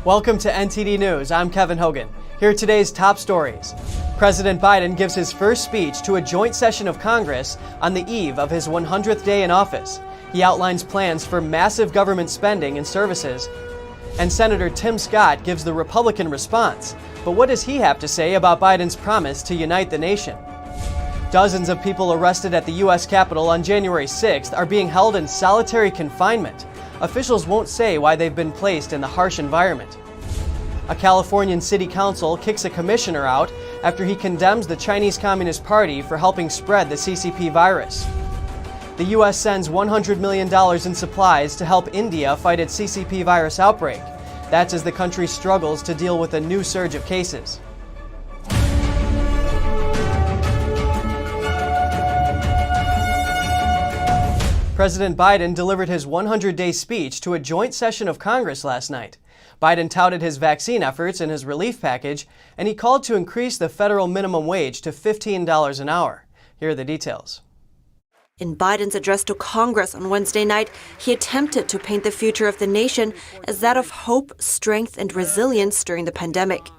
Welcome to NTD News. I'm Kevin Hogging. Here are today's top stories. President Biden gives his first speech to a joint session of Congress on the eve of his 100th day in office. He outlines plans for massive government spending and services. And Senator Tim Scott gives the Republican response. But what does he have to say about Biden's promise to unite the nation? Dozens of people arrested at the U.S. Capitol on January 6th are being held in solitary confinement. Officials won't say why they've been placed in the harsh environment. A Californian city council kicks a commissioner out after he condemns the Chinese Communist Party for helping spread the CCP virus. The U.S. sends $100 million in supplies to help India fight its CCP virus outbreak. That's as the country struggles to deal with a new surge of cases. President Biden delivered his 100-day speech to a joint session of Congress last night. Biden touted his vaccine efforts in his relief package, and he called to increase the federal minimum wage to $15 an hour. Here are the details. In Biden's address to Congress on Wednesday night, he attempted to paint the future of the nation as that of hope, strength, and resilience during the pandemic.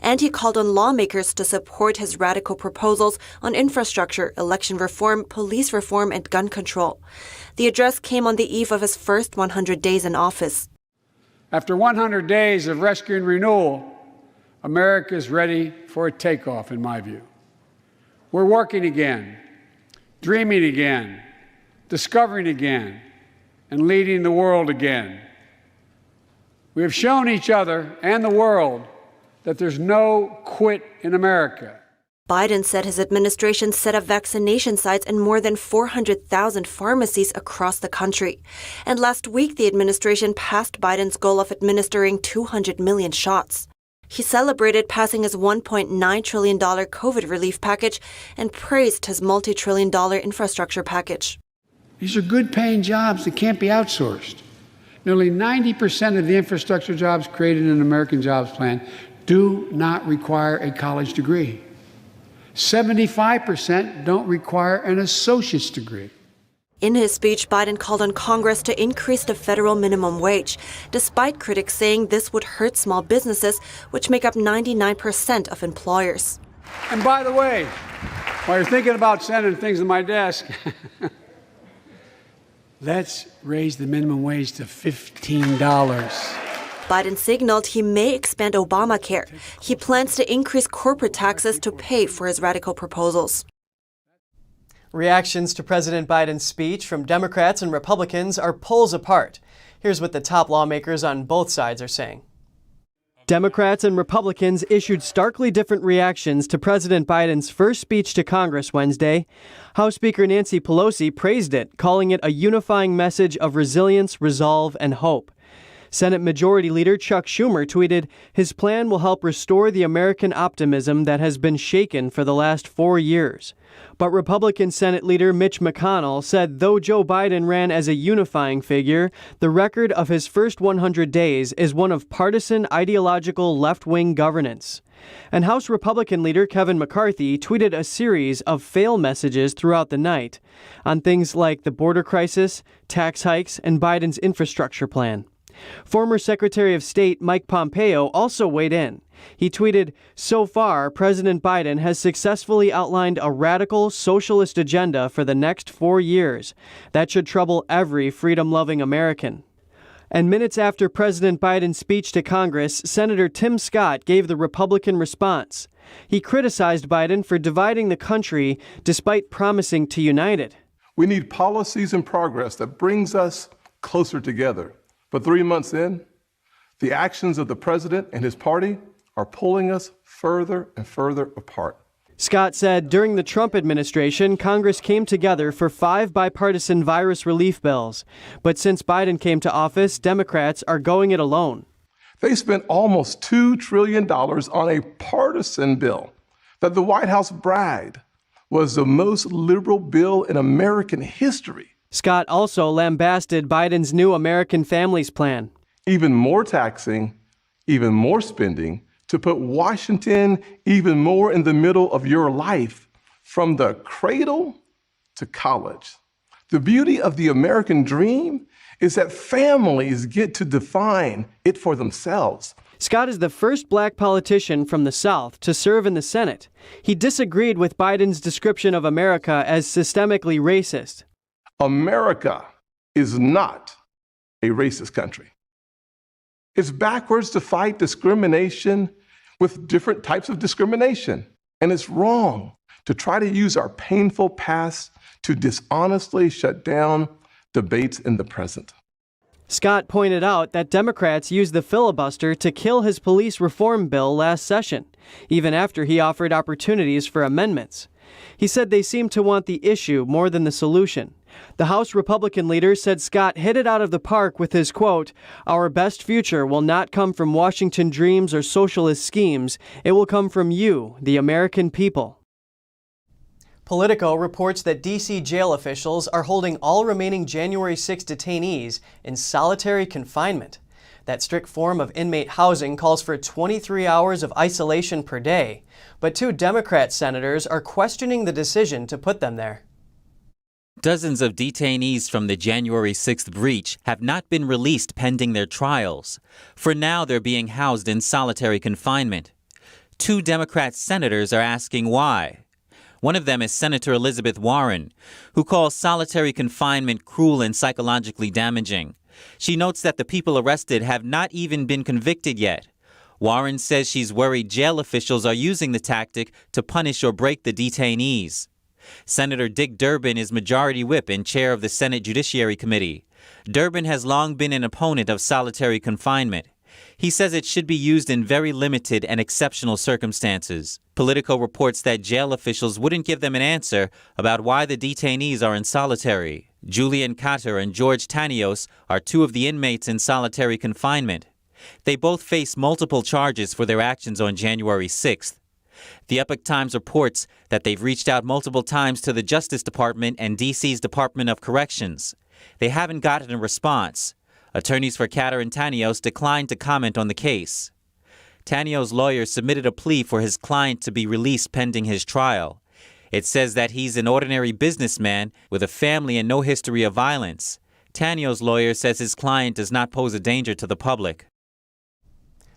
And he called on lawmakers to support his radical proposals on infrastructure, election reform, police reform, and gun control. The address came on the eve of his first 100 days in office. After 100 days of rescue and renewal, America is ready for a takeoff, in my view. We're working again, dreaming again, discovering again, and leading the world again. We have shown each other and the world that there's no quit in America. Biden said his administration set up vaccination sites in more than 400,000 pharmacies across the country. And last week, the administration passed Biden's goal of administering 200 million shots. He celebrated passing his $1.9 trillion COVID relief package and praised his multi-trillion-dollar infrastructure package. These are good-paying jobs that can't be outsourced. Nearly 90% of the infrastructure jobs created in an American jobs plan do not require a college degree. 75% don't require an associate's degree. In his speech, Biden called on Congress to increase the federal minimum wage, despite critics saying this would hurt small businesses, which make up 99% of employers. And by the way, while you're thinking about sending things to my desk, let's raise the minimum wage to $15. Biden signaled he may expand Obamacare. He plans to increase corporate taxes to pay for his radical proposals. Reactions to President Biden's speech from Democrats and Republicans are poles apart. Here's what the top lawmakers on both sides are saying. Democrats and Republicans issued starkly different reactions to President Biden's first speech to Congress Wednesday. House Speaker Nancy Pelosi praised it, calling it a unifying message of resilience, resolve, and hope. Senate Majority Leader Chuck Schumer tweeted, his plan will help restore the American optimism that has been shaken for the last 4 years. But Republican Senate Leader Mitch McConnell said though Joe Biden ran as a unifying figure, the record of his first 100 days is one of partisan ideological left-wing governance. And House Republican Leader Kevin McCarthy tweeted a series of fail messages throughout the night on things like the border crisis, tax hikes, and Biden's infrastructure plan. Former Secretary of State Mike Pompeo also weighed in. He tweeted, so far, President Biden has successfully outlined a radical socialist agenda for the next 4 years. That should trouble every freedom-loving American. And minutes after President Biden's speech to Congress, Senator Tim Scott gave the Republican response. He criticized Biden for dividing the country despite promising to unite it. We need policies and progress that brings us closer together. But 3 months in, the actions of the president and his party are pulling us further and further apart. Scott said during the Trump administration, Congress came together for 5 bipartisan virus relief bills. But since Biden came to office, Democrats are going it alone. They spent almost $2 trillion on a partisan bill that the White House bragged was the most liberal bill in American history. Scott also lambasted Biden's new American Families Plan. Even more taxing, even more spending to put Washington even more in the middle of your life from the cradle to college. The beauty of the American dream is that families get to define it for themselves. Scott is the first black politician from the South to serve in the Senate. He disagreed with Biden's description of America as systemically racist. America is not a racist country. It's backwards to fight discrimination with different types of discrimination. And it's wrong to try to use our painful past to dishonestly shut down debates in the present. Scott pointed out that Democrats used the filibuster to kill his police reform bill last session, even after he offered opportunities for amendments. He said they seemed to want the issue more than the solution. The House Republican leader said Scott hit it out of the park with his quote, "Our best future will not come from Washington dreams or socialist schemes. It will come from you, the American people." Politico reports that D.C. jail officials are holding all remaining January 6 detainees in solitary confinement. That strict form of inmate housing calls for 23 hours of isolation per day, but 2 Democrat senators are questioning the decision to put them there. Dozens of detainees from the January 6th breach have not been released pending their trials. For now, they're being housed in solitary confinement. 2 Democrat senators are asking why. One of them is Senator Elizabeth Warren, who calls solitary confinement cruel and psychologically damaging. She notes that the people arrested have not even been convicted yet. Warren says she's worried jail officials are using the tactic to punish or break the detainees. Senator Dick Durbin is Majority Whip and chair of the Senate Judiciary Committee. Durbin has long been an opponent of solitary confinement. He says it should be used in very limited and exceptional circumstances. Politico reports that jail officials wouldn't give them an answer about why the detainees are in solitary. Julian Cotter and George Tanios are 2 of the inmates in solitary confinement. They both face multiple charges for their actions on January 6th. The Epoch Times reports that they've reached out multiple times to the Justice Department and D.C.'s Department of Corrections. They haven't gotten a response. Attorneys for Cotter and Tanios declined to comment on the case. Tanios' lawyer submitted a plea for his client to be released pending his trial. It says that he's an ordinary businessman with a family and no history of violence. Tanios' lawyer says his client does not pose a danger to the public.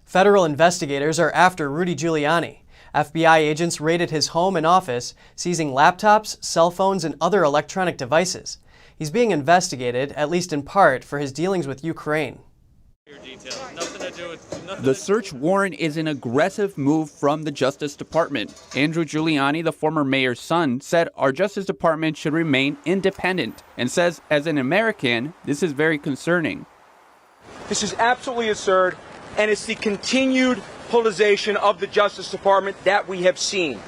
Federal investigators are after Rudy Giuliani. FBI agents raided his home and office, seizing laptops, cell phones, and other electronic devices. He's being investigated, at least in part, for his dealings with Ukraine. The search warrant is an aggressive move from the Justice Department. Andrew Giuliani, the former mayor's son, said our Justice Department should remain independent and says, as an American, this is very concerning. This is absolutely absurd, and it's the continued politicization of the Justice Department that we have seen.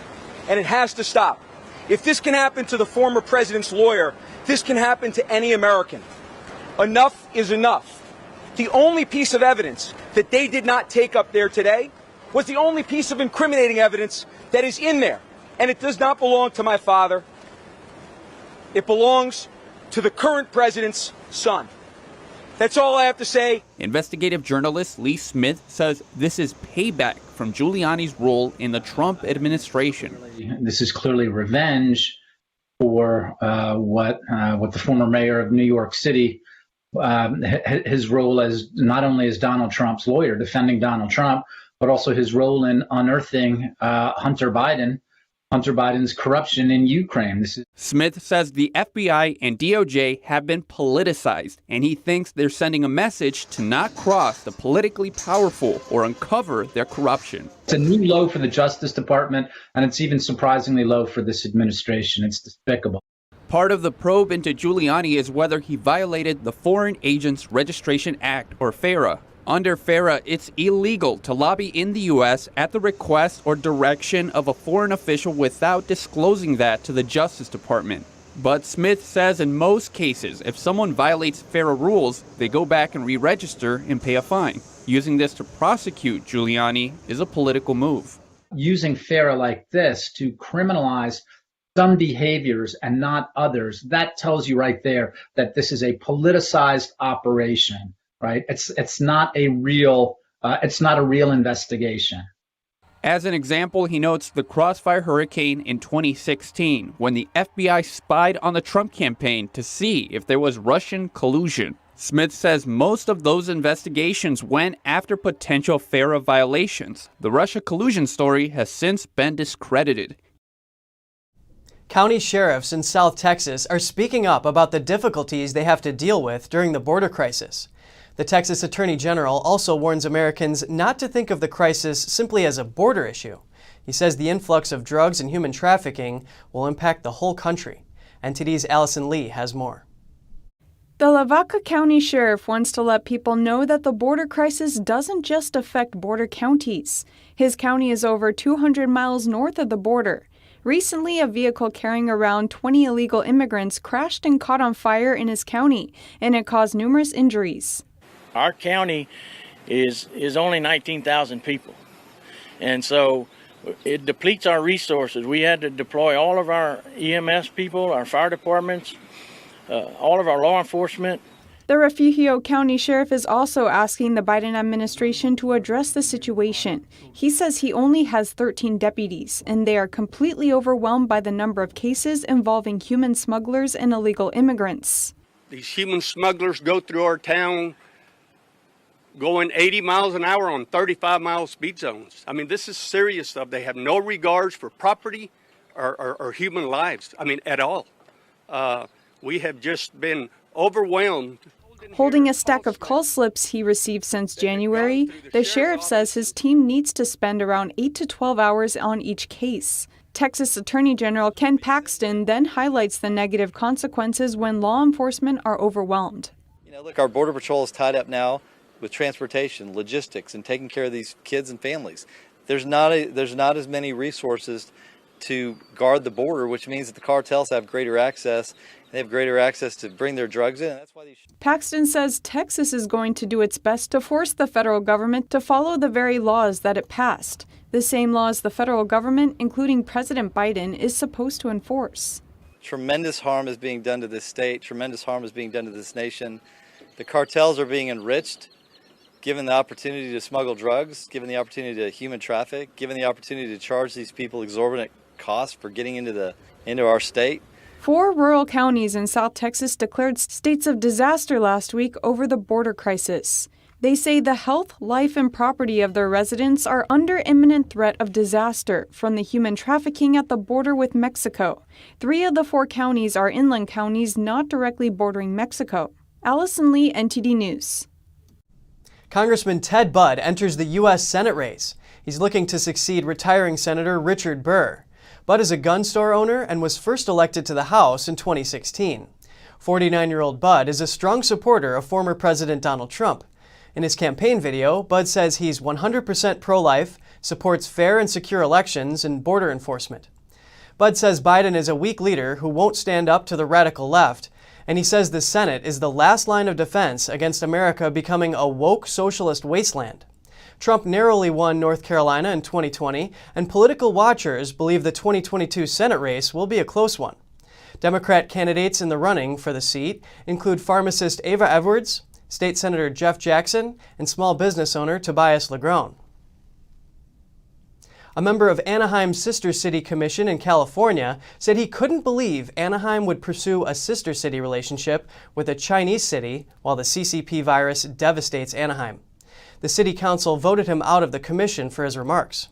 And it has to stop. If this can happen to the former president's lawyer, this can happen to any American. Enough is enough. The only piece of evidence that they did not take up there today was the only piece of incriminating evidence that is in there. And it does not belong to my father. It belongs to the current president's son. That's all I have to say. Investigative journalist Lee Smith says this is payback from Giuliani's role in the Trump administration. This is clearly revenge for what the former mayor of New York City, his role as not only as Donald Trump's lawyer defending Donald Trump, but also his role in unearthing Hunter Biden's corruption in Ukraine. Smith says the FBI and DOJ have been politicized, and he thinks they're sending a message to not cross the politically powerful or uncover their corruption. It's a new low for the Justice Department, and it's even surprisingly low for this administration. It's despicable. Part of the probe into Giuliani is whether he violated the Foreign Agents Registration Act, or FARA. Under FARA, it's illegal to lobby in the U.S. at the request or direction of a foreign official without disclosing that to the Justice Department. But Smith says in most cases, if someone violates FARA rules, they go back and re-register and pay a fine. Using this to prosecute Giuliani is a political move. Using FARA like this to criminalize some behaviors and not others, that tells you right there that this is a politicized operation. Right? It's not a real investigation. As an example, he notes the Crossfire hurricane in 2016, when the FBI spied on the Trump campaign to see if there was Russian collusion. Smith says most of those investigations went after potential FARA violations. The Russia collusion story has since been discredited. County sheriffs in South Texas are speaking up about the difficulties they have to deal with during the border crisis. The Texas Attorney General also warns Americans not to think of the crisis simply as a border issue. He says the influx of drugs and human trafficking will impact the whole country. NTD's Allison Lee has more. The Lavaca County Sheriff wants to let people know that the border crisis doesn't just affect border counties. His county is over 200 miles north of the border. Recently, a vehicle carrying around 20 illegal immigrants crashed and caught on fire in his county, and it caused numerous injuries. Our county is only 19,000 people, and so it depletes our resources. We had to deploy all of our EMS people, our fire departments, all of our law enforcement. The Refugio County Sheriff is also asking the Biden administration to address the situation. He says he only has 13 deputies, and they are completely overwhelmed by the number of cases involving human smugglers and illegal immigrants. These human smugglers go through our town going 80 miles an hour on 35-mile speed zones. I mean, this is serious stuff. They have no regards for property or human lives, at all. We have just been overwhelmed. Holding a stack of call slips he received since January, the sheriff says his team needs to spend around 8 to 12 hours on each case. Texas Attorney General Ken Paxton then highlights the negative consequences when law enforcement are overwhelmed. Look, our Border Patrol is tied up now with transportation, logistics, and taking care of these kids and families. There's not as many resources to guard the border, which means that the cartels have greater access. They have greater access to bring their drugs in. That's why Paxton says Texas is going to do its best to force the federal government to follow the very laws that it passed, the same laws the federal government, including President Biden, is supposed to enforce. Tremendous harm is being done to this state. Tremendous harm is being done to this nation. The cartels are being enriched, given the opportunity to smuggle drugs, given the opportunity to human traffic, given the opportunity to charge these people exorbitant costs for getting into our state. 4 rural counties in South Texas declared states of disaster last week over the border crisis. They say the health, life, and property of their residents are under imminent threat of disaster from the human trafficking at the border with Mexico. 3 of the 4 counties are inland counties not directly bordering Mexico. Allison Lee, NTD News. Congressman Ted Budd enters the U.S. Senate race. He's looking to succeed retiring Senator Richard Burr. Budd is a gun store owner and was first elected to the House in 2016. 49-year-old Budd is a strong supporter of former President Donald Trump. In his campaign video, Budd says he's 100% pro-life, supports fair and secure elections, and border enforcement. Budd says Biden is a weak leader who won't stand up to the radical left, and he says the Senate is the last line of defense against America becoming a woke socialist wasteland. Trump narrowly won North Carolina in 2020, and political watchers believe the 2022 Senate race will be a close one. Democrat candidates in the running for the seat include pharmacist Ava Edwards, State Senator Jeff Jackson, and small business owner Tobias Legrone. A member of Anaheim's Sister City Commission in California said he couldn't believe Anaheim would pursue a sister city relationship with a Chinese city while the CCP virus devastates Anaheim. The city council voted him out of the commission for his remarks.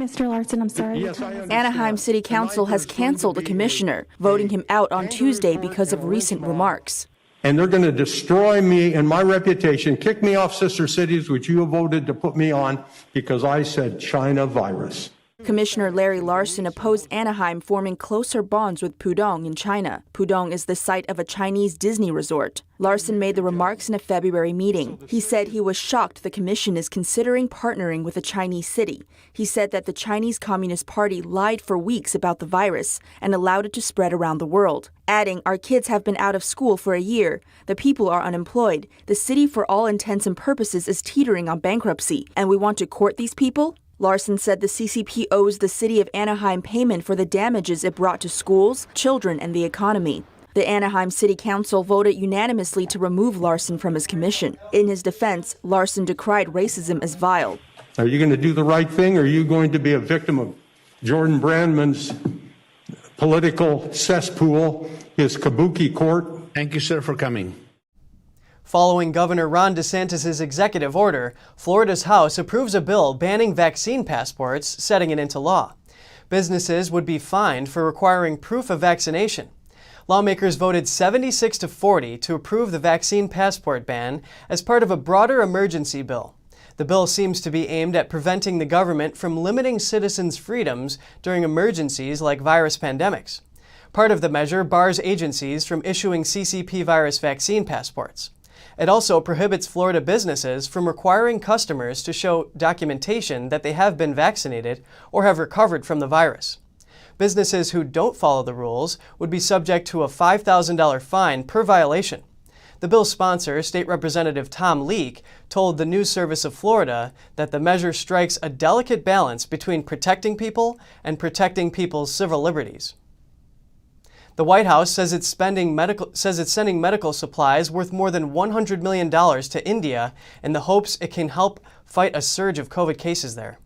Mr. Larson, I'm sorry. Yes, Anaheim City Council has canceled the commissioner, voting him out on Tuesday because of recent remarks. And they're going to destroy me and my reputation, kick me off sister cities, which you voted to put me on because I said China virus. Commissioner Larry Larson opposed Anaheim forming closer bonds with Pudong in China. Pudong is the site of a Chinese Disney resort. Larson made the remarks in a February meeting. He said he was shocked the commission is considering partnering with a Chinese city. He said that the Chinese Communist Party lied for weeks about the virus and allowed it to spread around the world, adding, "Our kids have been out of school for a year. The people are unemployed. The city, for all intents and purposes, is teetering on bankruptcy. And we want to court these people?" Larson said the CCP owes the city of Anaheim payment for the damages it brought to schools, children, and the economy. The Anaheim City Council voted unanimously to remove Larson from his commission. In his defense, Larson decried racism as vile. Are you going to do the right thing, or are you going to be a victim of Jordan Brandman's political cesspool, his kabuki court? Thank you, sir, for coming. Following Governor Ron DeSantis' executive order, Florida's House approves a bill banning vaccine passports, setting it into law. Businesses would be fined for requiring proof of vaccination. Lawmakers voted 76-40 to approve the vaccine passport ban as part of a broader emergency bill. The bill seems to be aimed at preventing the government from limiting citizens' freedoms during emergencies like virus pandemics. Part of the measure bars agencies from issuing CCP virus vaccine passports. It also prohibits Florida businesses from requiring customers to show documentation that they have been vaccinated or have recovered from the virus. Businesses who don't follow the rules would be subject to a $5,000 fine per violation. The bill's sponsor, State Representative Tom Leek, told the News Service of Florida that the measure strikes a delicate balance between protecting people and protecting people's civil liberties. The White House says it's sending medical supplies worth more than $100 million to India in the hopes it can help fight a surge of COVID cases there.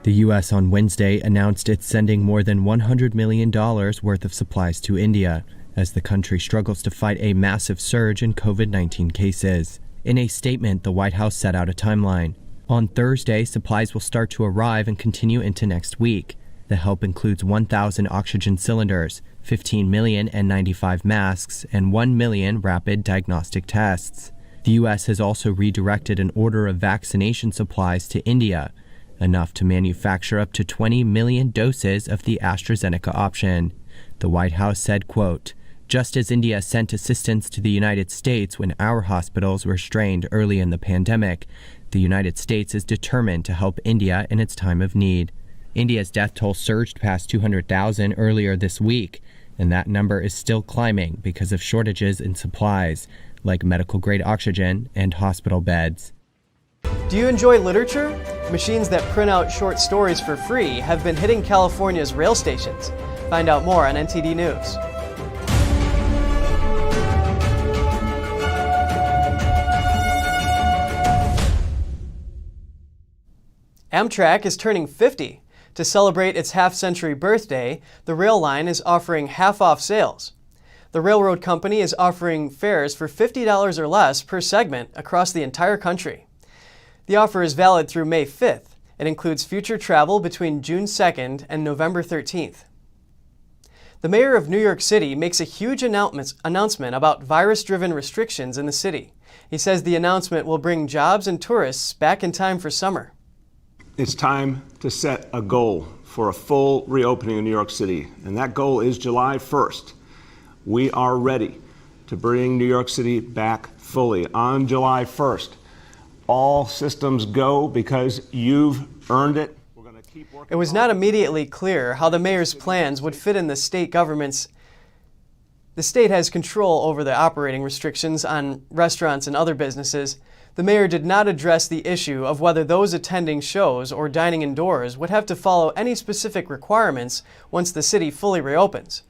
The U.S. on Wednesday announced it's sending more than $100 million worth of supplies to India as the country struggles to fight a massive surge in COVID-19 cases. In a statement, the White House set out a timeline. On Thursday, supplies will start to arrive and continue into next week. The help includes 1,000 oxygen cylinders, 15 million N95 masks, and 1 million rapid diagnostic tests. The U.S. has also redirected an order of vaccination supplies to India, enough to manufacture up to 20 million doses of the AstraZeneca option. The White House said, quote, "Just as India sent assistance to the United States when our hospitals were strained early in the pandemic, the United States is determined to help India in its time of need." India's death toll surged past 200,000 earlier this week, and that number is still climbing because of shortages in supplies, like medical-grade oxygen and hospital beds. Do you enjoy literature? Machines that print out short stories for free have been hitting California's rail stations. Find out more on NTD News. Amtrak is turning 50. To celebrate its half-century birthday, the rail line is offering half-off sales. The railroad company is offering fares for $50 or less per segment across the entire country. The offer is valid through May 5th. It includes future travel between June 2nd and November 13th. The mayor of New York City makes a huge announcement about virus-driven restrictions in the city. He says the announcement will bring jobs and tourists back in time for summer. It's time to set a goal for a full reopening of New York City, and that goal is July 1st. We are ready to bring New York City back fully on July 1st. All systems go because you've earned it. It was not immediately clear how the mayor's plans would fit in the state government's. The state has control over the operating restrictions on restaurants and other businesses. The mayor did not address the issue of whether those attending shows or dining indoors would have to follow any specific requirements once the city fully reopens.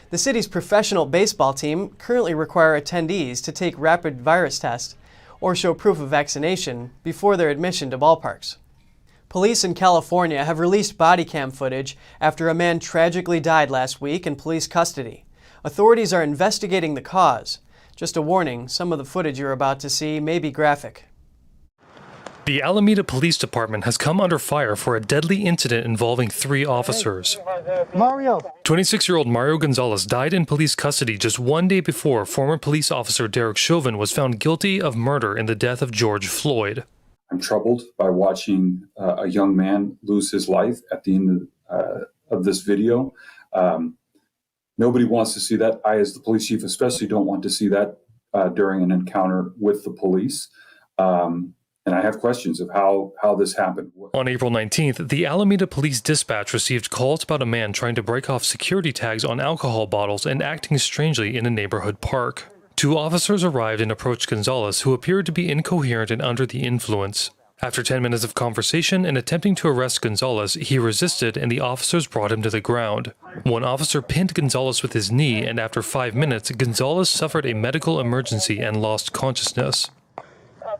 The city's professional baseball team currently require attendees to take rapid virus tests or show proof of vaccination before their admission to ballparks. Police in California have released body cam footage after a man tragically died last week in police custody. Authorities are investigating the cause. Just a warning, some of the footage you're about to see may be graphic. The Alameda Police Department has come under fire for a deadly incident involving 3 officers. 26-year-old Mario Gonzalez died in police custody just one day before former police officer Derek Chauvin was found guilty of murder in the death of George Floyd. I'm troubled by watching a young man lose his life at the end of this video. Nobody wants to see that. I, as the police chief, especially don't want to see that during an encounter with the police. And I have questions of how this happened. On April 19th, the Alameda Police Dispatch received calls about a man trying to break off security tags on alcohol bottles and acting strangely in a neighborhood park. 2 officers arrived and approached Gonzalez, who appeared to be incoherent and under the influence. After 10 minutes of conversation and attempting to arrest Gonzalez, he resisted and the officers brought him to the ground. One officer pinned Gonzalez with his knee, and after 5 minutes, Gonzalez suffered a medical emergency and lost consciousness.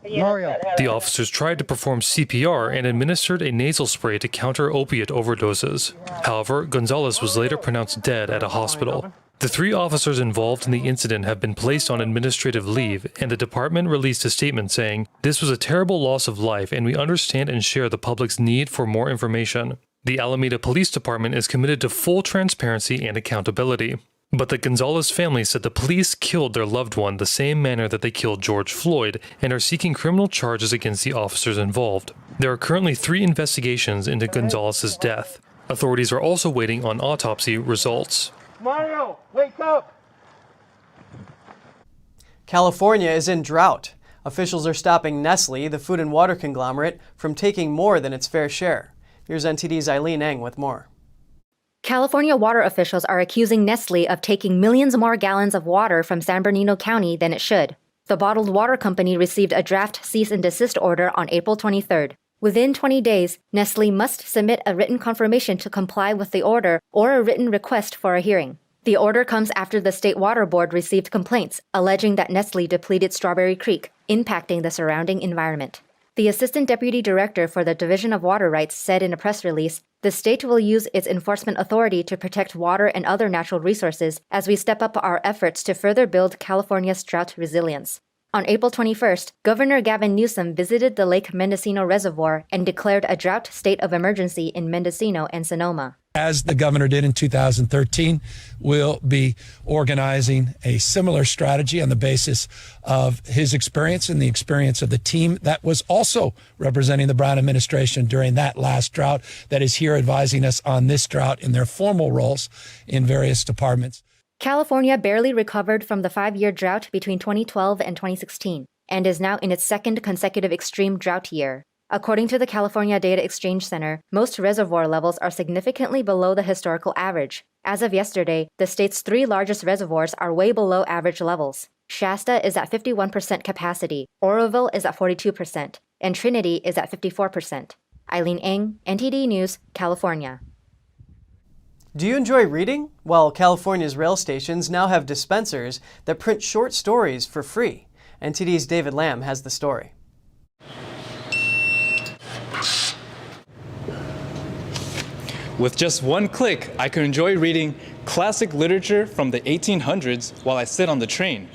The officers tried to perform CPR and administered a nasal spray to counter opiate overdoses. However, Gonzalez was later pronounced dead at a hospital. The 3 officers involved in the incident have been placed on administrative leave, and the department released a statement saying, "This was a terrible loss of life, and we understand and share the public's need for more information." The Alameda Police Department is committed to full transparency and accountability. But the Gonzalez family said the police killed their loved one the same manner that they killed George Floyd and are seeking criminal charges against the officers involved. There are currently 3 investigations into Gonzalez's death. Authorities are also waiting on autopsy results. Mario, wake up! California is in drought. Officials are stopping Nestlé, the food and water conglomerate, from taking more than its fair share. Here's NTD's Eileen Eng with more. California water officials are accusing Nestlé of taking millions more gallons of water from San Bernardino County than it should. The bottled water company received a draft cease and desist order on April 23rd. Within 20 days, Nestlé must submit a written confirmation to comply with the order or a written request for a hearing. The order comes after the State Water Board received complaints alleging that Nestlé depleted Strawberry Creek, impacting the surrounding environment. The Assistant Deputy Director for the Division of Water Rights said in a press release, "The state will use its enforcement authority to protect water and other natural resources as we step up our efforts to further build California's drought resilience." On April 21st, Governor Gavin Newsom visited the Lake Mendocino Reservoir and declared a drought state of emergency in Mendocino and Sonoma. As the governor did in 2013, we'll be organizing a similar strategy on the basis of his experience and the experience of the team that was also representing the Brown administration during that last drought, that is here advising us on this drought in their formal roles in various departments. California barely recovered from the 5-year drought between 2012 and 2016 and is now in its 2nd consecutive extreme drought year. According to the California Data Exchange Center, most reservoir levels are significantly below the historical average. As of yesterday, the state's 3 largest reservoirs are way below average levels. Shasta is at 51% capacity, Oroville is at 42%, and Trinity is at 54%. Eileen Eng, NTD News, California. Do you enjoy reading? Well, California's rail stations now have dispensers that print short stories for free. NTD's David Lamb has the story. With just one click, I can enjoy reading classic literature from the 1800s while I sit on the train.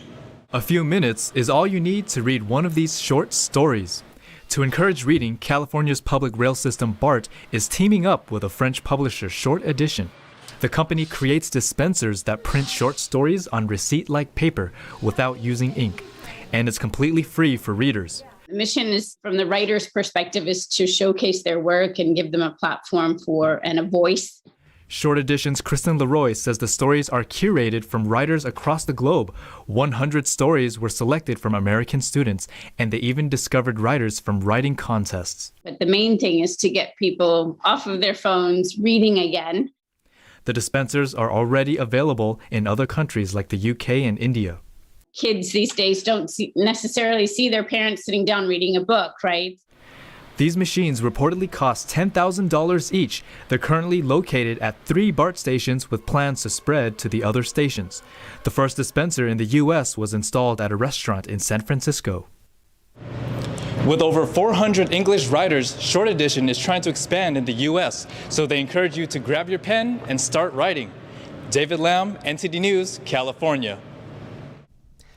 A few minutes is all you need to read one of these short stories. To encourage reading, California's public rail system BART is teaming up with a French publisher, Short Edition. The company creates dispensers that print short stories on receipt-like paper without using ink, and it's completely free for readers. The mission is, from the writer's perspective, is to showcase their work and give them a platform and a voice. Short Edition's Kristen Leroy says the stories are curated from writers across the globe. 100 stories were selected from American students, and they even discovered writers from writing contests. But the main thing is to get people off of their phones, reading again. The dispensers are already available in other countries like the UK and India. Kids these days don't necessarily see their parents sitting down reading a book, right? These machines reportedly cost $10,000 each. They're currently located at 3 BART stations with plans to spread to the other stations. The first dispenser in the U.S. was installed at a restaurant in San Francisco. With over 400 English writers, Short Edition is trying to expand in the U.S., so they encourage you to grab your pen and start writing. David Lamb, NTD News, California.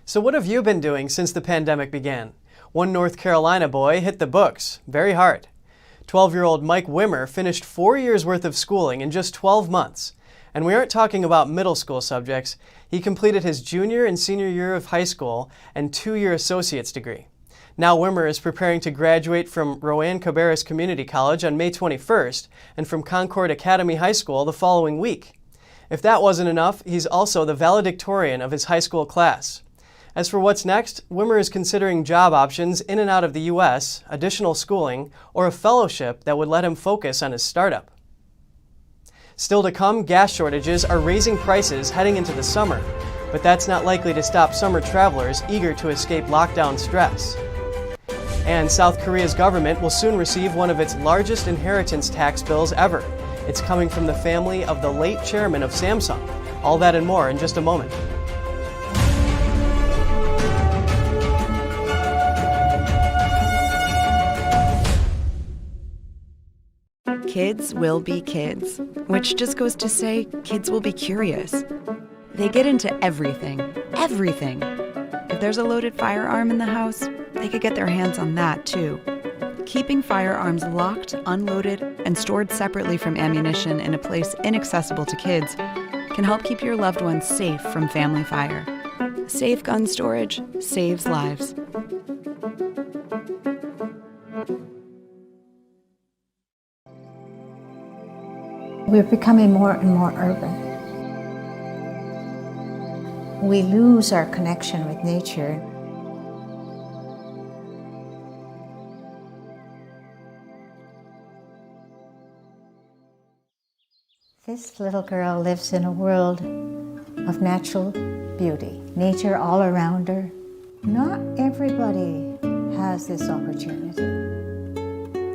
So what have you been doing since the pandemic began? One North Carolina boy hit the books very hard. 12-year-old Mike Wimmer finished 4 years worth of schooling in just 12 months. And we aren't talking about middle school subjects. He completed his junior and senior year of high school and 2-year associate's degree. Now Wimmer is preparing to graduate from Rowan Cabarrus Community College on May 21st and from Concord Academy High School the following week. If that wasn't enough, he's also the valedictorian of his high school class. As for what's next, Wimmer is considering job options in and out of the U.S., additional schooling, or a fellowship that would let him focus on his startup. Still to come, gas shortages are raising prices heading into the summer, but that's not likely to stop summer travelers eager to escape lockdown stress. And South Korea's government will soon receive one of its largest inheritance tax bills ever. It's coming from the family of the late chairman of Samsung. All that and more in just a moment. Kids will be kids, which just goes to say kids will be curious. They get into everything. Everything. If there's a loaded firearm in the house, they could get their hands on that, too. Keeping firearms locked, unloaded, and stored separately from ammunition in a place inaccessible to kids can help keep your loved ones safe from family fire. Safe gun storage saves lives. We're becoming more and more urban. We lose our connection with nature. This little girl lives in a world of natural beauty, nature all around her. Not everybody has this opportunity.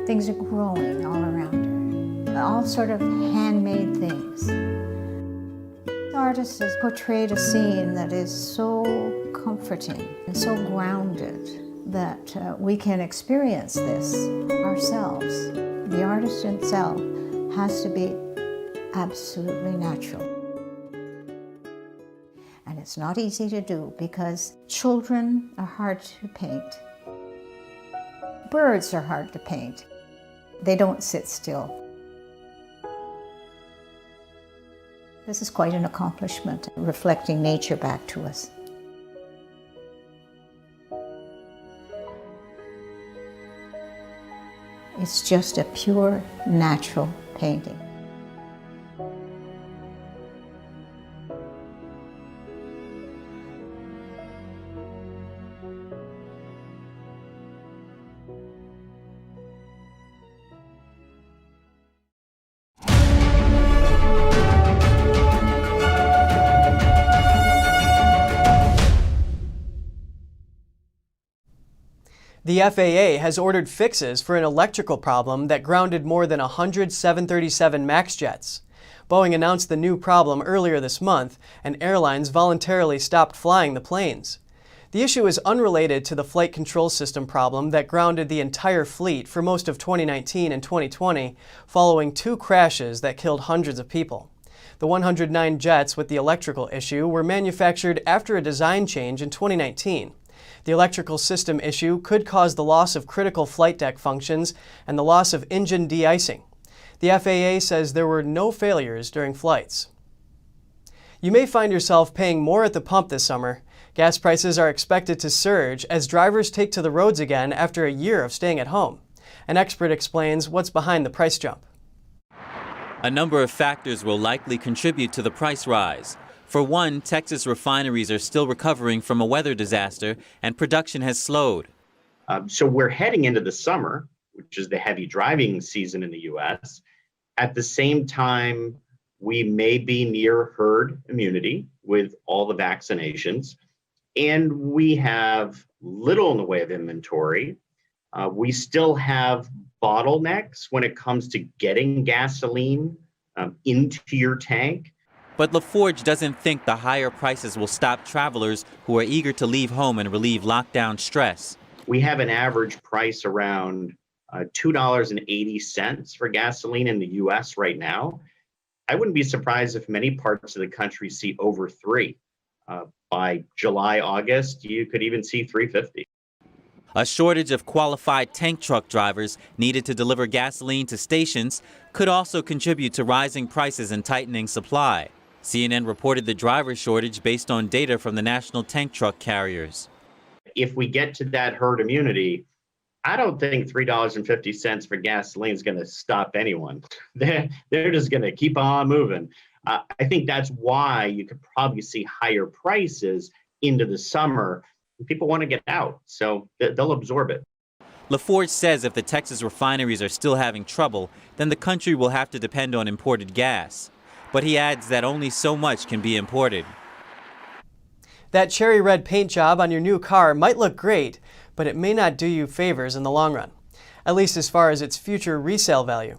Things are growing all around her, all sort of handmade things. The artist has portrayed a scene that is so comforting and so grounded that we can experience this ourselves. The artist himself has to be absolutely natural. And it's not easy to do because children are hard to paint. Birds are hard to paint. They don't sit still. This is quite an accomplishment, reflecting nature back to us. It's just a pure, natural painting. The FAA has ordered fixes for an electrical problem that grounded more than 100 737 MAX jets. Boeing announced the new problem earlier this month, and airlines voluntarily stopped flying the planes. The issue is unrelated to the flight control system problem that grounded the entire fleet for most of 2019 and 2020, following 2 crashes that killed hundreds of people. The 109 jets with the electrical issue were manufactured after a design change in 2019. The electrical system issue could cause the loss of critical flight deck functions and the loss of engine de-icing. The FAA says there were no failures during flights. You may find yourself paying more at the pump this summer. Gas prices are expected to surge as drivers take to the roads again after a year of staying at home. An expert explains what's behind the price jump. A number of factors will likely contribute to the price rise. For one, Texas refineries are still recovering from a weather disaster and production has slowed. So we're heading into the summer, which is the heavy driving season in the U.S. At the same time, we may be near herd immunity with all the vaccinations, and we have little in the way of inventory. We still have bottlenecks when it comes to getting gasoline into your tank. But LaForge doesn't think the higher prices will stop travelers who are eager to leave home and relieve lockdown stress. We have an average price around $2.80 for gasoline in the U.S. right now. I wouldn't be surprised if many parts of the country see over $3. By July, August, you could even see $3.50. A shortage of qualified tank truck drivers needed to deliver gasoline to stations could also contribute to rising prices and tightening supply. CNN reported the driver shortage based on data from the national tank truck carriers. If we get to that herd immunity, I don't think $3.50 for gasoline is going to stop anyone. They're just going to keep on moving. I think that's why you could probably see higher prices into the summer. People want to get out, so they'll absorb it. LaForge says if the Texas refineries are still having trouble, then the country will have to depend on imported gas. But he adds that only so much can be imported. That cherry red paint job on your new car might look great, but it may not do you favors in the long run, at least as far as its future resale value.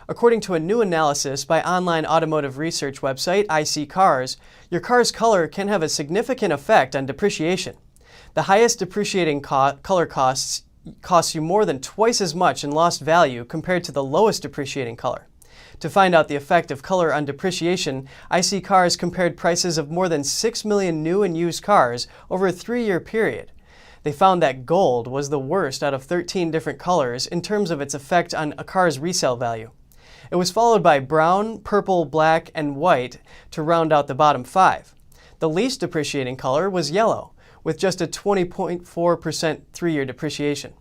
According to a new analysis by online automotive research website IC Cars, your car's color can have a significant effect on depreciation. The highest depreciating color costs you more than twice as much in lost value compared to the lowest depreciating color. To find out the effect of color on depreciation, IC Cars compared prices of more than 6 million new and used cars over a 3-year period. They found that gold was the worst out of 13 different colors in terms of its effect on a car's resale value. It was followed by brown, purple, black, and white to round out the bottom 5. The least depreciating color was yellow, with just a 20.4% 3-year depreciation.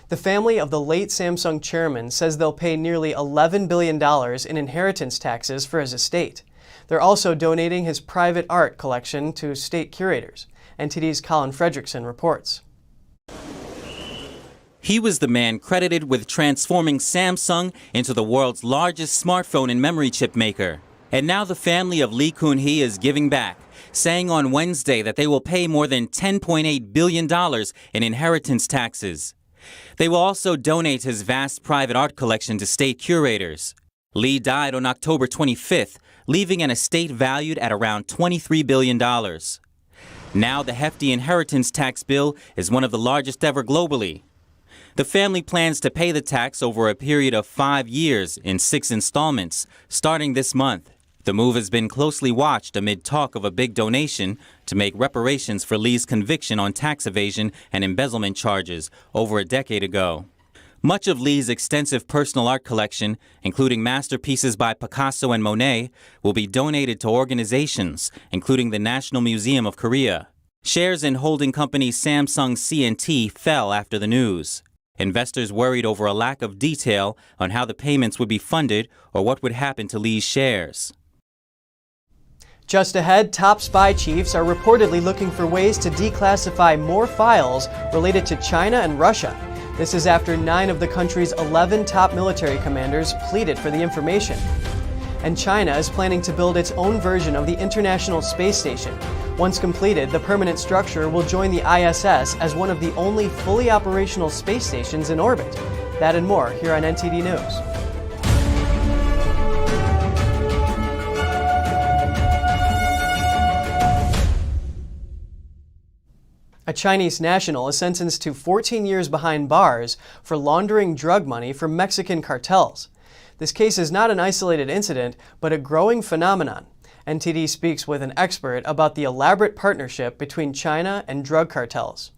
The family of the late Samsung chairman says they'll pay nearly $11 billion in inheritance taxes for his estate. They're also donating his private art collection to state curators. NTD's Colin Fredrickson reports. He was the man credited with transforming Samsung into the world's largest smartphone and memory chip maker. And now the family of Lee Kun-hee is giving back, saying on Wednesday that they will pay more than $10.8 billion in inheritance taxes. They will also donate his vast private art collection to state curators. Lee died on October 25th, leaving an estate valued at around $23 billion. Now the hefty inheritance tax bill is one of the largest ever globally. The family plans to pay the tax over a period of 5 years in 6 installments, starting this month. The move has been closely watched amid talk of a big donation to make reparations for Lee's conviction on tax evasion and embezzlement charges over a decade ago. Much of Lee's extensive personal art collection, including masterpieces by Picasso and Monet, will be donated to organizations, including the National Museum of Korea. Shares in holding company Samsung C&T fell after the news. Investors worried over a lack of detail on how the payments would be funded or what would happen to Lee's shares. Just ahead, top spy chiefs are reportedly looking for ways to declassify more files related to China and Russia. This is after 9 of the country's 11 top military commanders pleaded for the information. And China is planning to build its own version of the International Space Station. Once completed, the permanent structure will join the ISS as one of the only fully operational space stations in orbit. That and more here on NTD News. A Chinese national is sentenced to 14 years behind bars for laundering drug money from Mexican cartels. This case is not an isolated incident, but a growing phenomenon. NTD speaks with an expert about the elaborate partnership between China and drug cartels.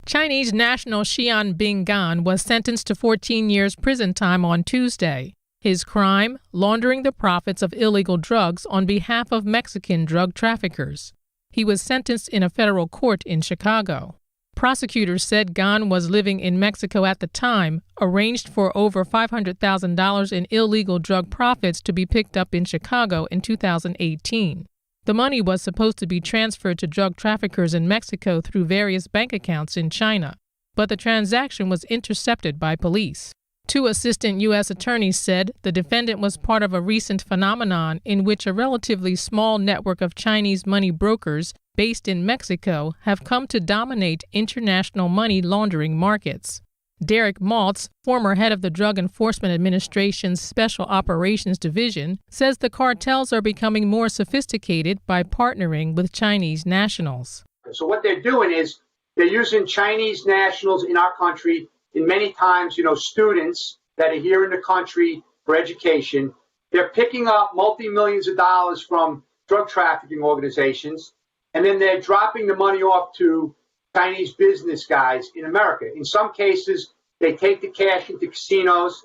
Chinese national Xian Binggan was sentenced to 14 years prison time on Tuesday. His crime, laundering the profits of illegal drugs on behalf of Mexican drug traffickers. He was sentenced in a federal court in Chicago. Prosecutors said Gan was living in Mexico at the time, arranged for over $500,000 in illegal drug profits to be picked up in Chicago in 2018. The money was supposed to be transferred to drug traffickers in Mexico through various bank accounts in China, but the transaction was intercepted by police. 2 assistant U.S. attorneys said the defendant was part of a recent phenomenon in which a relatively small network of Chinese money brokers based in Mexico have come to dominate international money laundering markets. Derek Maltz, former head of the Drug Enforcement Administration's Special Operations Division, says the cartels are becoming more sophisticated by partnering with Chinese nationals. So what they're doing is they're using Chinese nationals in our country, and many times, students that are here in the country for education. They're picking up multi-millions of dollars from drug trafficking organizations, and then they're dropping the money off to Chinese business guys in America. In some cases, they take the cash into casinos,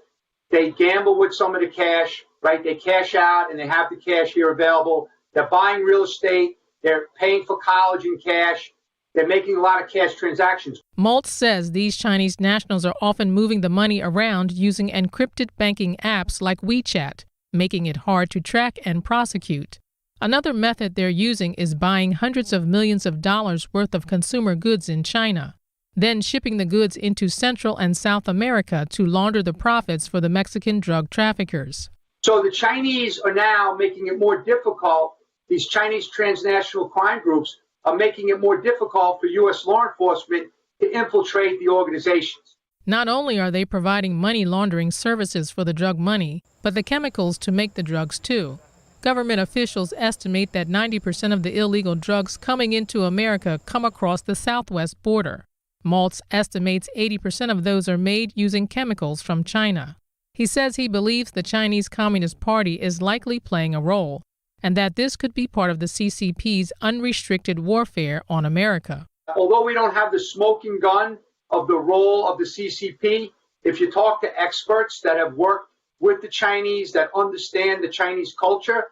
they gamble with some of the cash, right? They cash out and they have the cash here available. They're buying real estate, they're paying for college in cash. They're making a lot of cash transactions. Maltz says these Chinese nationals are often moving the money around using encrypted banking apps like WeChat, making it hard to track and prosecute. Another method they're using is buying hundreds of millions of dollars worth of consumer goods in China, then shipping the goods into Central and South America to launder the profits for the Mexican drug traffickers. So the Chinese are now making it more difficult. These Chinese transnational crime groups are making it more difficult for U.S. law enforcement to infiltrate the organizations. Not only are they providing money laundering services for the drug money, but the chemicals to make the drugs too. Government officials estimate that 90% of the illegal drugs coming into America come across the southwest border. Maltz estimates 80% of those are made using chemicals from China. He says he believes the Chinese Communist Party is likely playing a role, and that this could be part of the CCP's unrestricted warfare on America. Although we don't have the smoking gun of the role of the CCP, if you talk to experts that have worked with the Chinese, that understand the Chinese culture,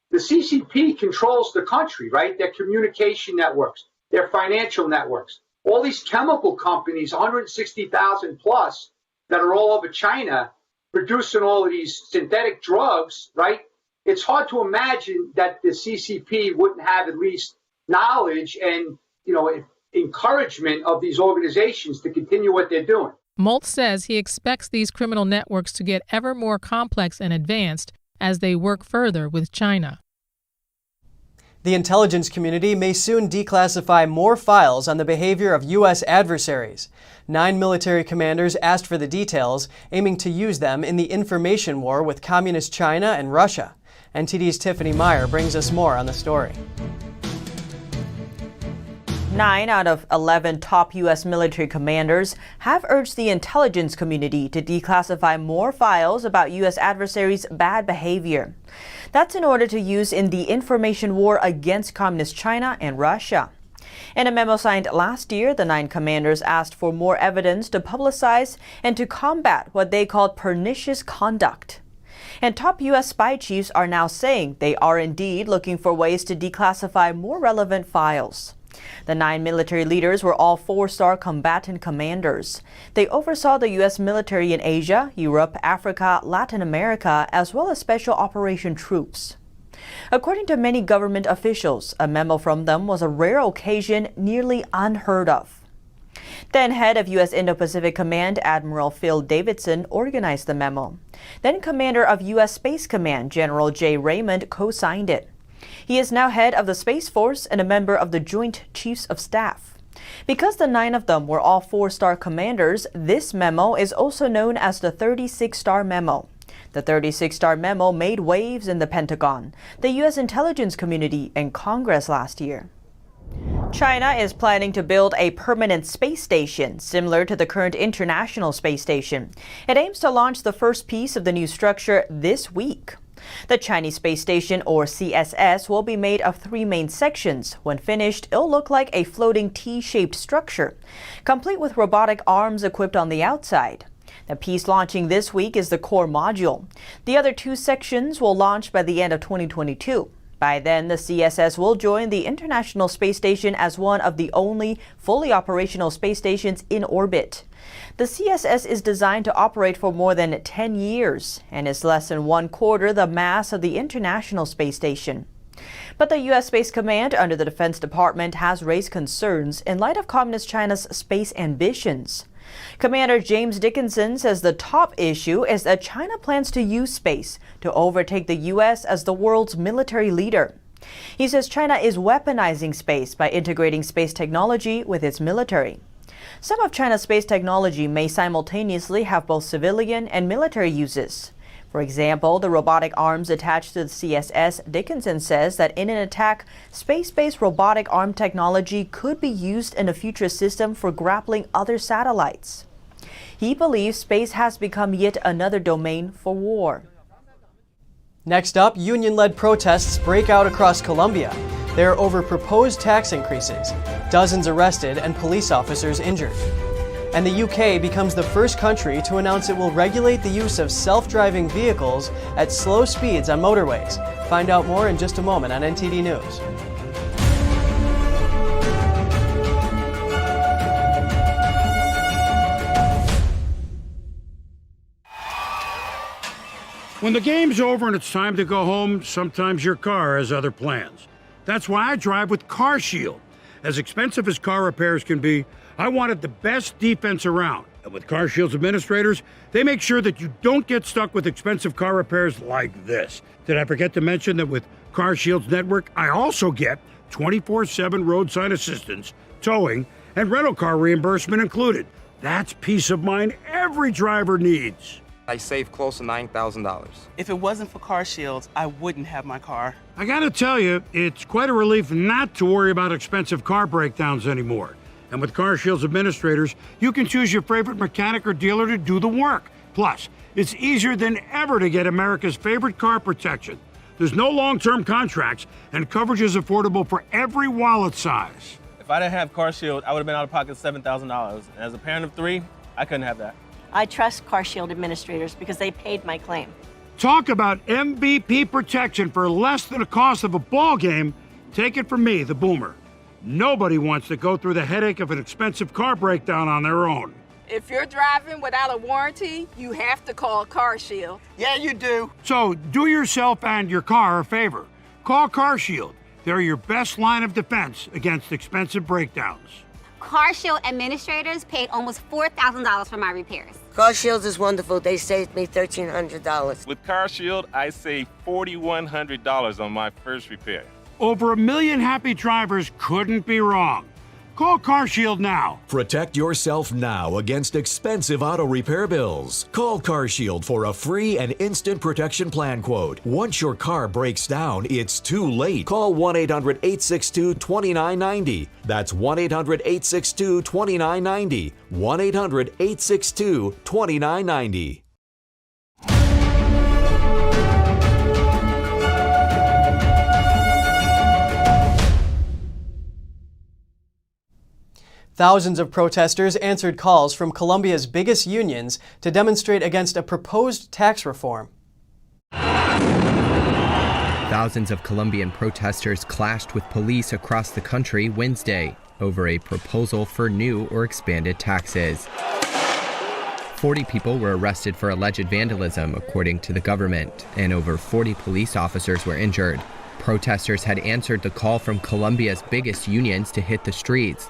the CCP controls the country, right? Their communication networks, their financial networks, all these chemical companies, 160,000 plus, that are all over China, producing all of these synthetic drugs, right? It's hard to imagine that the CCP wouldn't have at least knowledge and, encouragement of these organizations to continue what they're doing. Molt says he expects these criminal networks to get ever more complex and advanced as they work further with China. The intelligence community may soon declassify more files on the behavior of U.S. adversaries. 9 military commanders asked for the details, aiming to use them in the information war with Communist China and Russia. NTD's Tiffany Meyer brings us more on the story. 9 out of 11 top U.S. military commanders have urged the intelligence community to declassify more files about U.S. adversaries' bad behavior. That's in order to use in the information war against Communist China and Russia. In a memo signed last year, the 9 commanders asked for more evidence to publicize and to combat what they called pernicious conduct. And top U.S. spy chiefs are now saying they are indeed looking for ways to declassify more relevant files. The 9 military leaders were all 4-star combatant commanders. They oversaw the U.S. military in Asia, Europe, Africa, Latin America, as well as special operation troops. According to many government officials, a memo from them was a rare occasion nearly unheard of. Then head of U.S. Indo-Pacific Command Admiral Phil Davidson organized the memo. Then commander of U.S. Space Command General J. Raymond co-signed it. He is now head of the Space Force and a member of the Joint Chiefs of Staff. Because the 9 of them were all 4-star commanders, this memo is also known as the 36-star memo. The 36-star memo made waves in the Pentagon, the U.S. intelligence community, and Congress last year. China is planning to build a permanent space station similar to the current International Space Station. It aims to launch the first piece of the new structure this week. The Chinese Space Station, or CSS, will be made of 3 main sections. When finished, it'll look like a floating T-shaped structure, complete with robotic arms equipped on the outside. The piece launching this week is the core module. The other 2 sections will launch by the end of 2022. By then, the CSS will join the International Space Station as one of the only fully operational space stations in orbit. The CSS is designed to operate for more than 10 years and is less than 1/4 the mass of the International Space Station. But the U.S. Space Command under the Defense Department has raised concerns in light of Communist China's space ambitions. Commander James Dickinson says the top issue is that China plans to use space to overtake the U.S. as the world's military leader. He says China is weaponizing space by integrating space technology with its military. Some of China's space technology may simultaneously have both civilian and military uses. For example, the robotic arms attached to the CSS, Dickinson says that in an attack, space-based robotic arm technology could be used in a future system for grappling other satellites. He believes space has become yet another domain for war. Next up, union-led protests break out across Colombia. They're over proposed tax increases, dozens arrested and police officers injured. And the UK becomes the first country to announce it will regulate the use of self-driving vehicles at slow speeds on motorways. Find out more in just a moment on NTD News. When the game's over and it's time to go home, sometimes your car has other plans. That's why I drive with CarShield. As expensive as car repairs can be, I wanted the best defense around. And with CarShield's administrators, they make sure that you don't get stuck with expensive car repairs like this. Did I forget to mention that with CarShield's network, I also get 24/7 roadside assistance, towing, and rental car reimbursement included. That's peace of mind every driver needs. I saved close to $9,000. If it wasn't for CarShield, I wouldn't have my car. I gotta tell you, it's quite a relief not to worry about expensive car breakdowns anymore. And with CarShield's administrators, you can choose your favorite mechanic or dealer to do the work. Plus, it's easier than ever to get America's favorite car protection. There's no long-term contracts, and coverage is affordable for every wallet size. If I didn't have CarShield, I would have been out of pocket $7,000. And as a parent of 3, I couldn't have that. I trust CarShield administrators because they paid my claim. Talk about MVP protection for less than the cost of a ball game. Take it from me, the Boomer. Nobody wants to go through the headache of an expensive car breakdown on their own. If you're driving without a warranty, you have to call CarShield. Yeah, you do. So do yourself and your car a favor. Call CarShield. They're your best line of defense against expensive breakdowns. CarShield administrators paid almost $4,000 for my repairs. CarShield is wonderful. They saved me $1,300. With CarShield, I saved $4,100 on my first repair. Over 1 million happy drivers couldn't be wrong. Call CarShield now. Protect yourself now against expensive auto repair bills. Call CarShield for a free and instant protection plan quote. Once your car breaks down, it's too late. Call 1-800-862-2990. That's 1-800-862-2990. 1-800-862-2990. Thousands of protesters answered calls from Colombia's biggest unions to demonstrate against a proposed tax reform. Thousands of Colombian protesters clashed with police across the country Wednesday over a proposal for new or expanded taxes. 40 people were arrested for alleged vandalism, according to the government, and over 40 police officers were injured. Protesters had answered the call from Colombia's biggest unions to hit the streets.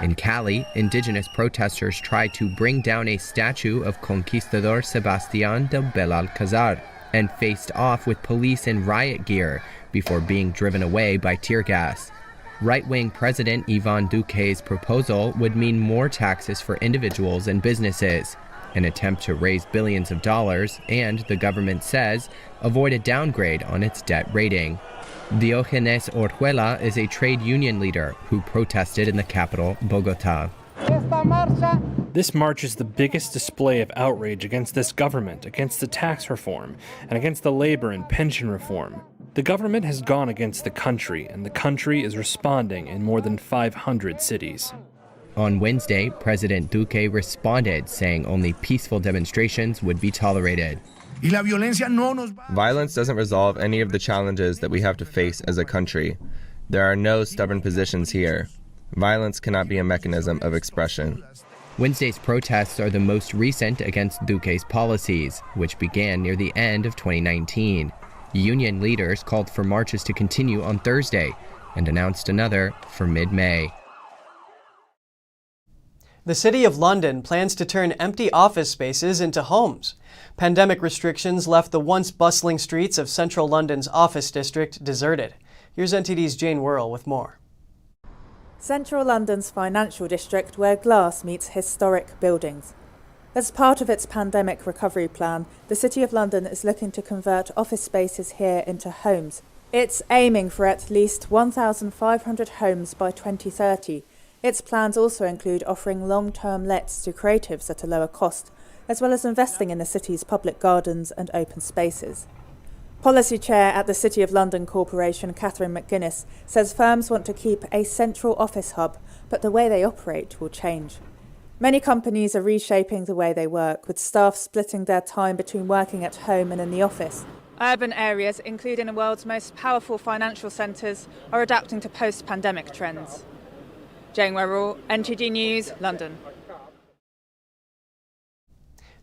In Cali, indigenous protesters tried to bring down a statue of Conquistador Sebastián del Belalcázar and faced off with police in riot gear before being driven away by tear gas. Right-wing President Iván Duque's proposal would mean more taxes for individuals and businesses, an attempt to raise billions of dollars, and, the government says, avoid a downgrade on its debt rating. Diogenes Orjuela is a trade union leader who protested in the capital, Bogotá. This march is the biggest display of outrage against this government, against the tax reform, and against the labor and pension reform. The government has gone against the country, and the country is responding in more than 500 cities. On Wednesday, President Duque responded, saying only peaceful demonstrations would be tolerated. Violence doesn't resolve any of the challenges that we have to face as a country. There are no stubborn positions here. Violence cannot be a mechanism of expression. Wednesday's protests are the most recent against Duque's policies, which began near the end of 2019. Union leaders called for marches to continue on Thursday and announced another for mid-May. The City of London plans to turn empty office spaces into homes. Pandemic restrictions left the once bustling streets of central London's office district deserted. Here's NTD's Jane Worrell with more. Central London's financial district, where glass meets historic buildings. As part of its pandemic recovery plan, the City of London is looking to convert office spaces here into homes. It's aiming for at least 1,500 homes by 2030. Its plans also include offering long-term lets to creatives at a lower cost, as well as investing in the city's public gardens and open spaces. Policy Chair at the City of London Corporation, Catherine McGuinness, says firms want to keep a central office hub, but the way they operate will change. Many companies are reshaping the way they work, with staff splitting their time between working at home and in the office. Urban areas, including the world's most powerful financial centres, are adapting to post-pandemic trends. Jane Worrell, NTD News, London.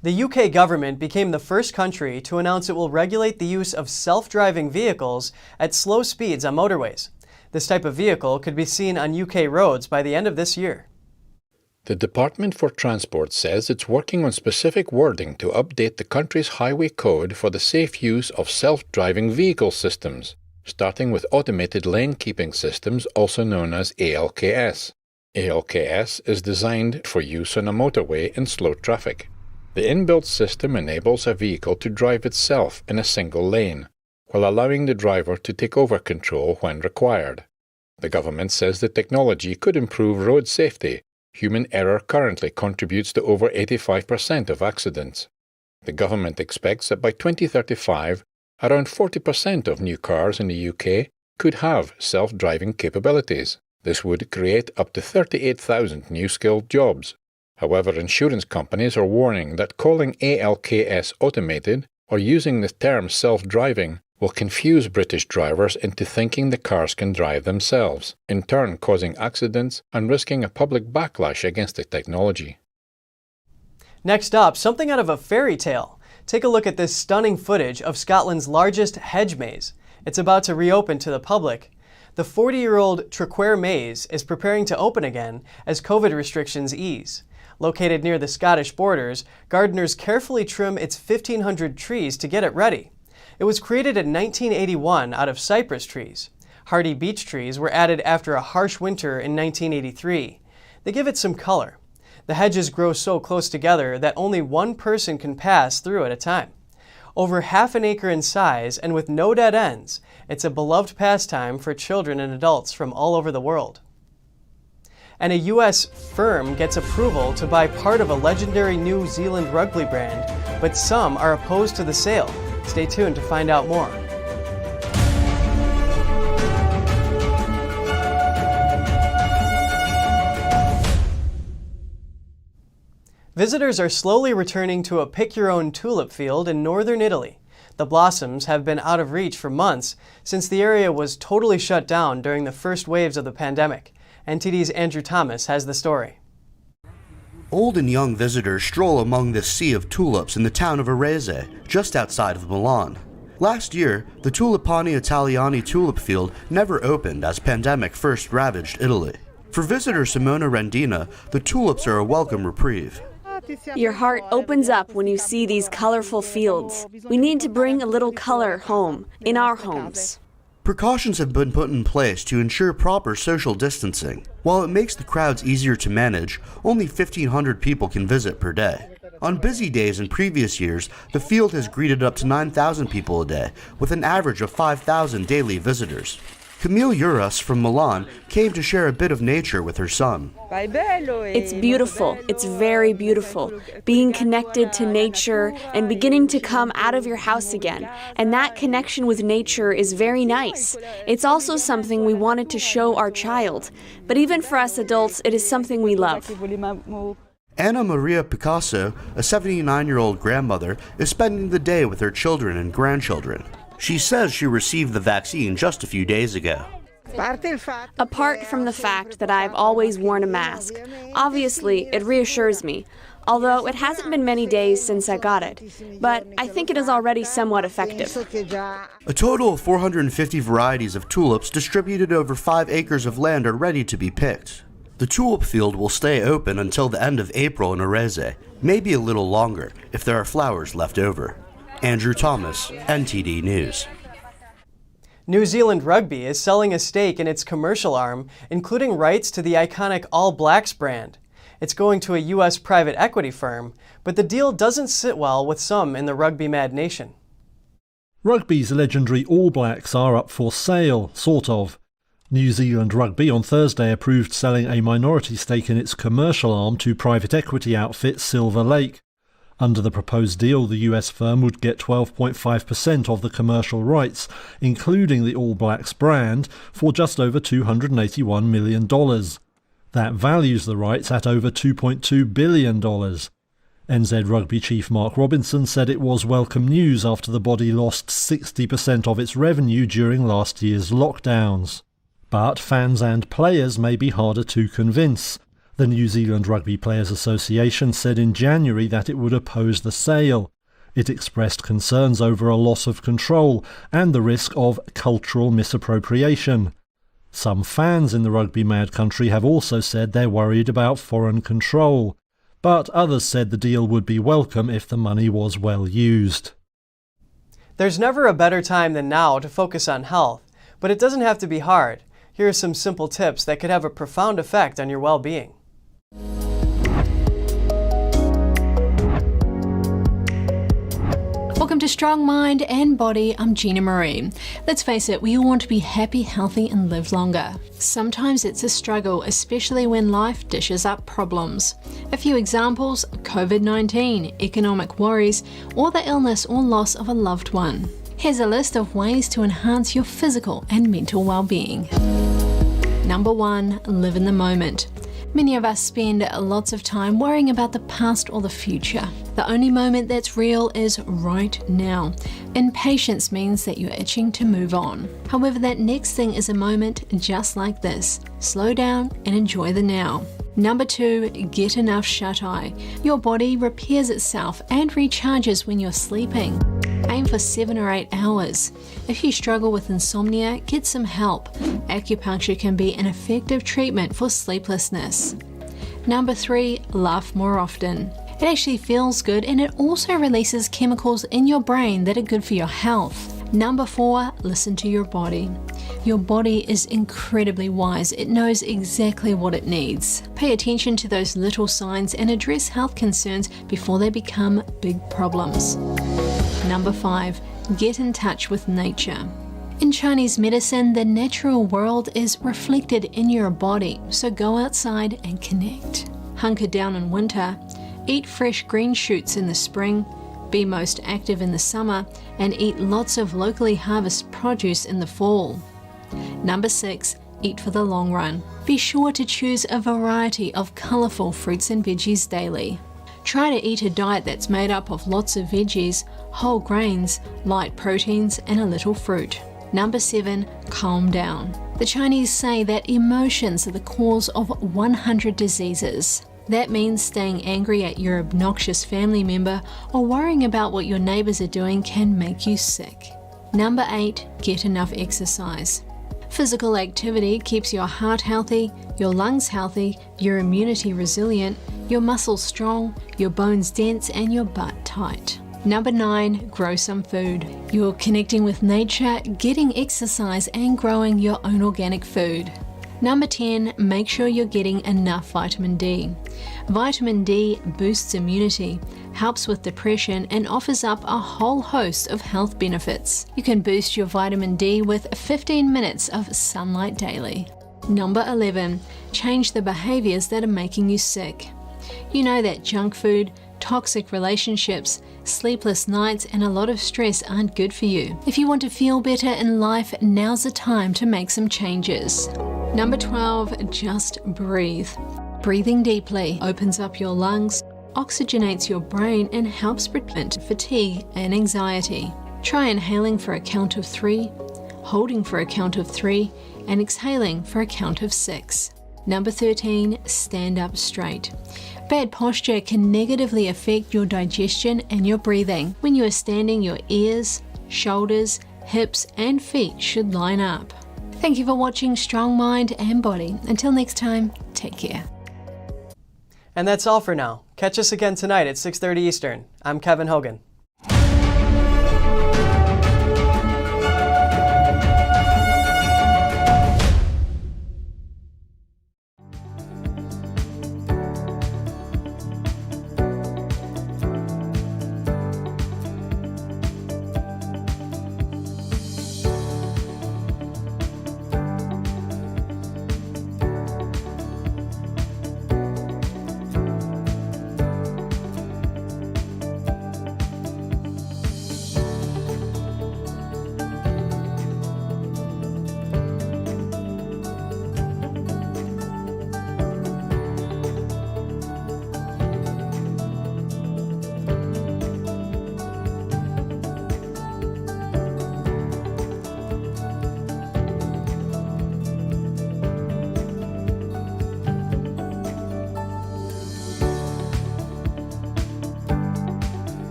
The UK government became the first country to announce it will regulate the use of self-driving vehicles at slow speeds on motorways. This type of vehicle could be seen on UK roads by the end of this year. The Department for Transport says it's working on specific wording to update the country's highway code for the safe use of self-driving vehicle systems, starting with automated lane keeping systems, also known as ALKS. ALKS is designed for use on a motorway in slow traffic. The inbuilt system enables a vehicle to drive itself in a single lane, while allowing the driver to take over control when required. The government says the technology could improve road safety Human error currently contributes to over 85% of accidents. The government expects that by 2035, around 40% of new cars in the UK could have self-driving capabilities. This would create up to 38,000 new skilled jobs. However, insurance companies are warning that calling ALKS automated or using the term self-driving will confuse British drivers into thinking the cars can drive themselves, in turn causing accidents and risking a public backlash against the technology. Next up, something out of a fairy tale. Take a look at this stunning footage of Scotland's largest hedge maze. It's about to reopen to the public. The 40-year-old Traquair Maze is preparing to open again as COVID restrictions ease. Located near the Scottish borders, gardeners carefully trim its 1,500 trees to get it ready. It was created in 1981 out of cypress trees. Hardy beech trees were added after a harsh winter in 1983. They give it some color. The hedges grow so close together that only one person can pass through at a time. Over half an acre in size and with no dead ends, it's a beloved pastime for children and adults from all over the world. And a U.S. firm gets approval to buy part of a legendary New Zealand rugby brand, but some are opposed to the sale. Stay tuned to find out more. Visitors are slowly returning to a pick-your-own tulip field in northern Italy. The blossoms have been out of reach for months since the area was totally shut down during the first waves of the pandemic. NTD's Andrew Thomas has the story. Old and young visitors stroll among this sea of tulips in the town of Arese, just outside of Milan. Last year, the Tulipani Italiani tulip field never opened as pandemic first ravaged Italy. For visitor Simona Rendina, the tulips are a welcome reprieve. Your heart opens up when you see these colorful fields. We need to bring a little color home, in our homes. Precautions have been put in place to ensure proper social distancing. While it makes the crowds easier to manage, only 1,500 people can visit per day. On busy days in previous years, the field has greeted up to 9,000 people a day, with an average of 5,000 daily visitors. Camille Uras from Milan came to share a bit of nature with her son. It's beautiful. It's very beautiful. Being connected to nature and beginning to come out of your house again. And that connection with nature is very nice. It's also something we wanted to show our child. But even for us adults, it is something we love. Anna Maria Picasso, a 79-year-old grandmother, is spending the day with her children and grandchildren. She says she received the vaccine just a few days ago. Apart from the fact that I've always worn a mask, obviously it reassures me, although it hasn't been many days since I got it. But I think it is already somewhat effective. A total of 450 varieties of tulips distributed over 5 acres of land are ready to be picked. The tulip field will stay open until the end of April in Arese, maybe a little longer if there are flowers left over. Andrew Thomas, NTD News. New Zealand Rugby is selling a stake in its commercial arm, including rights to the iconic All Blacks brand. It's going to a U.S. private equity firm, but the deal doesn't sit well with some in the rugby-mad nation. Rugby's legendary All Blacks are up for sale, sort of. New Zealand Rugby on Thursday approved selling a minority stake in its commercial arm to private equity outfit Silver Lake. Under the proposed deal, the US firm would get 12.5% of the commercial rights, including the All Blacks brand, for just over $281 million. That values the rights at over $2.2 billion. NZ Rugby chief Mark Robinson said it was welcome news after the body lost 60% of its revenue during last year's lockdowns. But fans and players may be harder to convince. The New Zealand Rugby Players Association said in January that it would oppose the sale. It expressed concerns over a loss of control and the risk of cultural misappropriation. Some fans in the rugby-mad country have also said they're worried about foreign control, but others said the deal would be welcome if the money was well used. There's never a better time than now to focus on health, but it doesn't have to be hard. Here are some simple tips that could have a profound effect on your well-being. Welcome to Strong Mind and Body. I'm Gina Marie. Let's face it, we all want to be happy, healthy and live longer. Sometimes it's a struggle, especially when life dishes up problems. A few examples: COVID-19, economic worries, or the illness or loss of a loved one. Here's a list of ways to enhance your physical and mental well-being. Number 1, live in the moment. Many of us spend lots of time worrying about the past or the future. The only moment that's real is right now. Impatience means that you're itching to move on. However, that next thing is a moment just like this. Slow down and enjoy the now. Number 2, get enough shut-eye. Your body repairs itself and recharges when you're sleeping. Aim for 7 or 8 hours. If you struggle with insomnia, get some help. Acupuncture can be an effective treatment for sleeplessness. Number 3, laugh more often. It actually feels good and it also releases chemicals in your brain that are good for your health. Number 4, listen to your body. Your body is incredibly wise. It knows exactly what it needs. Pay attention to those little signs and address health concerns before they become big problems. Number 5, get in touch with nature. In Chinese medicine, the natural world is reflected in your body, so go outside and connect. Hunker down in winter, eat fresh green shoots in the spring, be most active in the summer, and eat lots of locally harvested produce in the fall. Number 6, eat for the long run. Be sure to choose a variety of colourful fruits and veggies daily. Try to eat a diet that's made up of lots of veggies, whole grains, light proteins, and a little fruit. Number 7, calm down. The Chinese say that emotions are the cause of 100 diseases. That means staying angry at your obnoxious family member or worrying about what your neighbours are doing can make you sick. Number 8, get enough exercise. Physical activity keeps your heart healthy, your lungs healthy, your immunity resilient, your muscles strong, your bones dense, and your butt tight. Number 9, grow some food. You're connecting with nature, getting exercise, and growing your own organic food. Number 10, make sure you're getting enough vitamin D. Vitamin D boosts immunity, helps with depression, and offers up a whole host of health benefits. You can boost your vitamin D with 15 minutes of sunlight daily. Number 11, change the behaviors that are making you sick. You know that junk food, toxic relationships, sleepless nights, and a lot of stress aren't good for you. If you want to feel better in life, now's the time to make some changes. Number 12, just breathe. Breathing deeply opens up your lungs, oxygenates your brain, and helps prevent fatigue and anxiety. Try inhaling for a count of 3, holding for a count of 3, and exhaling for a count of 6. Number 13, stand up straight. Bad posture can negatively affect your digestion and your breathing. When you are standing, your ears, shoulders, hips, and feet should line up. Thank you for watching Strong Mind and Body. Until next time, take care. And that's all for now. Catch us again tonight at 6:30 Eastern. I'm Kevin Hogan.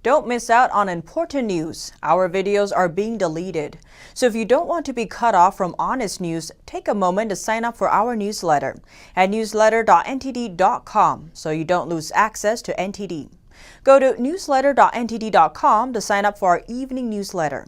Don't miss out on important news. Our videos are being deleted. So if you don't want to be cut off from honest news, take a moment to sign up for our newsletter at newsletter.ntd.com so you don't lose access to NTD. Go to newsletter.ntd.com to sign up for our evening newsletter.